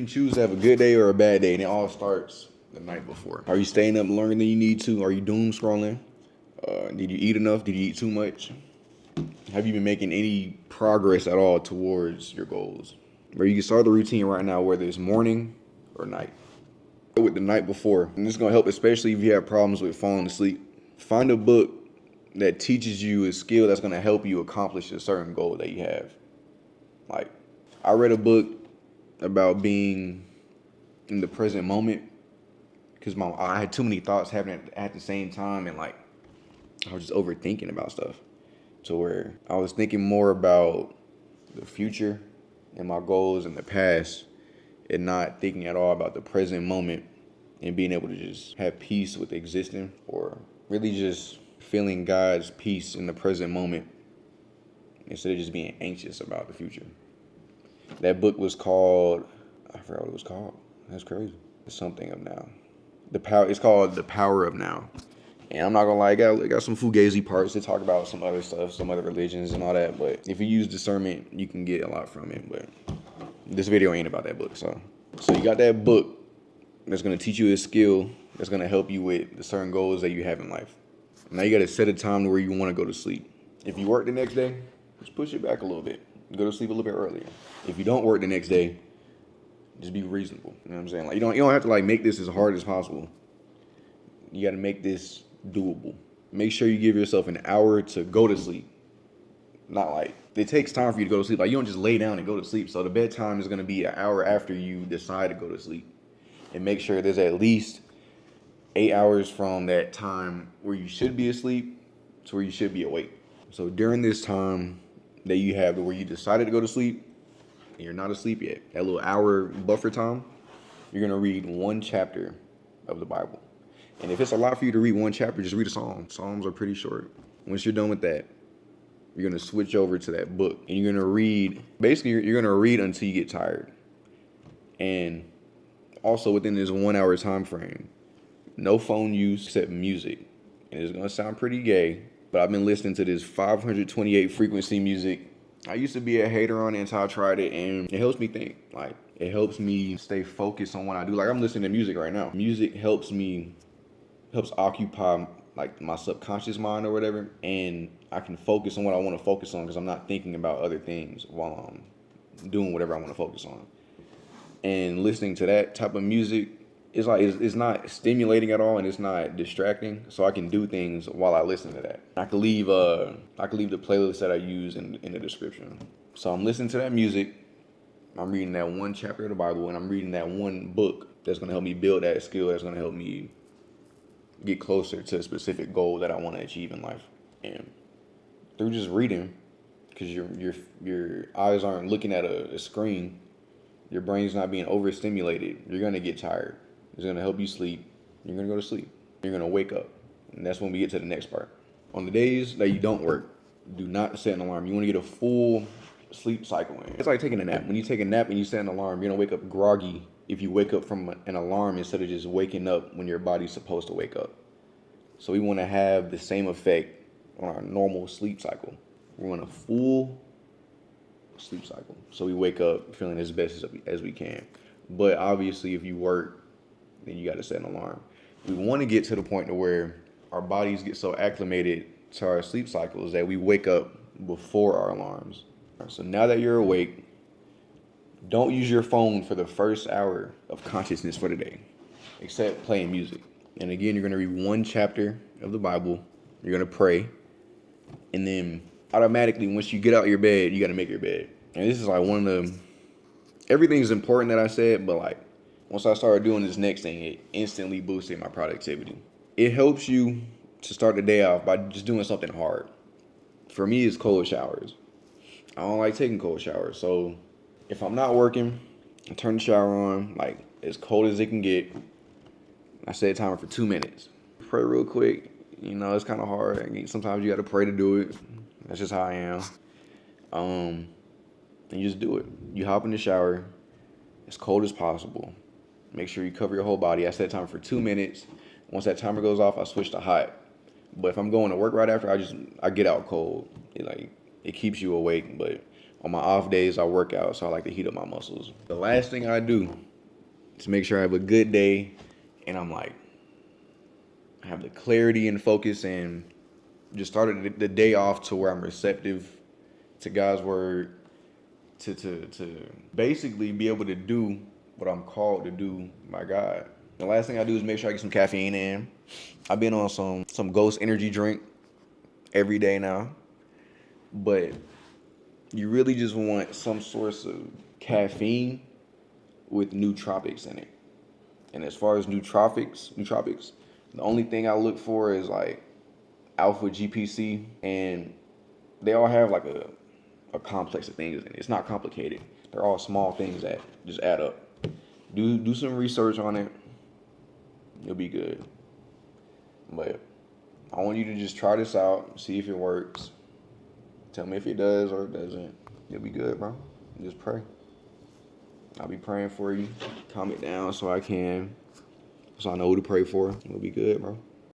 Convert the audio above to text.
can choose to have a good day or a bad day, and it all starts the night before. Are you staying up longer than you need to? Are you doom scrolling? Did you eat enough? Did you eat too much? Have you been making any progress at all towards your goals? Where you can start the routine right now, whether it's morning or night. With the night before, and this is gonna help, especially if you have problems with falling asleep. Find a book that teaches you a skill that's gonna help you accomplish a certain goal that you have. Like, I read a book about being in the present moment because I had too many thoughts happening at the same time, and like I was just overthinking about stuff, to where I was thinking more about the future and my goals in the past, and not thinking at all about the present moment and being able to just have peace with existing, or really just feeling God's peace in the present moment instead of just being anxious about the future. That book was called, I forgot what it was called. That's crazy. It's something of now. It's called The Power of Now. And I'm not gonna lie, it got some fugazi parts. They talk about some other stuff, some other religions and all that. But if you use discernment, you can get a lot from it. But this video ain't about that book. So you got that book that's gonna teach you a skill that's gonna help you with the certain goals that you have in life. Now you gotta set a time to where you wanna go to sleep. If you work the next day, just push it back a little bit. Go to sleep a little bit earlier. If you don't work the next day, just be reasonable. You know what I'm saying? Like, you don't have to like make this as hard as possible. You gotta make this doable. Make sure you give yourself an hour to go to sleep. Not like, it takes time for you to go to sleep. Like, you don't just lay down and go to sleep. So the bedtime is gonna be an hour after you decide to go to sleep. And make sure there's at least 8 hours from that time where you should be asleep to where you should be awake. So during this time that you have where you decided to go to sleep and you're not asleep yet, that little hour buffer time, you're gonna read one chapter of the Bible. And if it's a lot for you to read one chapter, just read a psalm. Psalms are pretty short. Once you're done with that, you're gonna switch over to that book and you're gonna read. Basically, you're gonna read until you get tired. And also within this 1 hour time frame, no phone use except music. And it's gonna sound pretty gay, but I've been listening to this 528 frequency music. I used to be a hater on it until I tried it, and it helps me think. Like, it helps me stay focused on what I do. Like, I'm listening to music right now. Music helps occupy like my subconscious mind or whatever, and I can focus on what I want to focus on because I'm not thinking about other things while I'm doing whatever I want to focus on. And listening to that type of music, it's like it's not stimulating at all, and it's not distracting. So I can do things while I listen to that. I could leave the playlist that I use in the description. So I'm listening to that music. I'm reading that one chapter of the Bible, and I'm reading that one book that's gonna help me build that skill. That's gonna help me get closer to a specific goal that I want to achieve in life. And through just reading, because your eyes aren't looking at a screen, your brain's not being overstimulated, you're gonna get tired. It's gonna help you sleep. You're gonna go to sleep. You're gonna wake up. And that's when we get to the next part. On the days that you don't work, do not set an alarm. You wanna get a full sleep cycle in. It's like taking a nap. When you take a nap and you set an alarm, you're gonna wake up groggy if you wake up from an alarm instead of just waking up when your body's supposed to wake up. So we wanna have the same effect on our normal sleep cycle. We want a full sleep cycle. So we wake up feeling as best as we can. But obviously, if you work, then you got to set an alarm. We want to get to the point to where our bodies get so acclimated to our sleep cycles that we wake up before our alarms. So now that you're awake, don't use your phone for the first hour of consciousness for the day, except playing music. And again, you're going to read one chapter of the Bible. You're going to pray. And then automatically, once you get out of your bed, you got to make your bed. And this is like one of the, everything's important that I said, but like, once I started doing this next thing, it instantly boosted my productivity. It helps you to start the day off by just doing something hard. For me, it's cold showers. I don't like taking cold showers. So if I'm not working, I turn the shower on, like as cold as it can get. I set a timer for 2 minutes. Pray real quick. You know, it's kind of hard. I mean, sometimes you got to pray to do it. That's just how I am. And you just do it. You hop in the shower as cold as possible. Make sure you cover your whole body. I set a timer for 2 minutes. Once that timer goes off, I switch to hot. But if I'm going to work right after, I get out cold. It keeps you awake. But on my off days, I work out, so I like to heat up my muscles. The last thing I do to make sure I have a good day, and I'm like, I have the clarity and focus, and just started the day off to where I'm receptive to God's word, to basically be able to do what I'm called to do by God. The last thing I do is make sure I get some caffeine in. I've been on some Ghost energy drink every day now, but you really just want some source of caffeine with nootropics in it. And as far as nootropics, the only thing I look for is like alpha GPC, and they all have like a complex of things in it. It's not complicated. They're all small things that just add up. Do some research on it. You'll be good. But I want you to just try this out, see if it works. Tell me if it does or it doesn't. You'll be good, bro. Just pray. I'll be praying for you. Comment down so I know who to pray for. You'll be good, bro.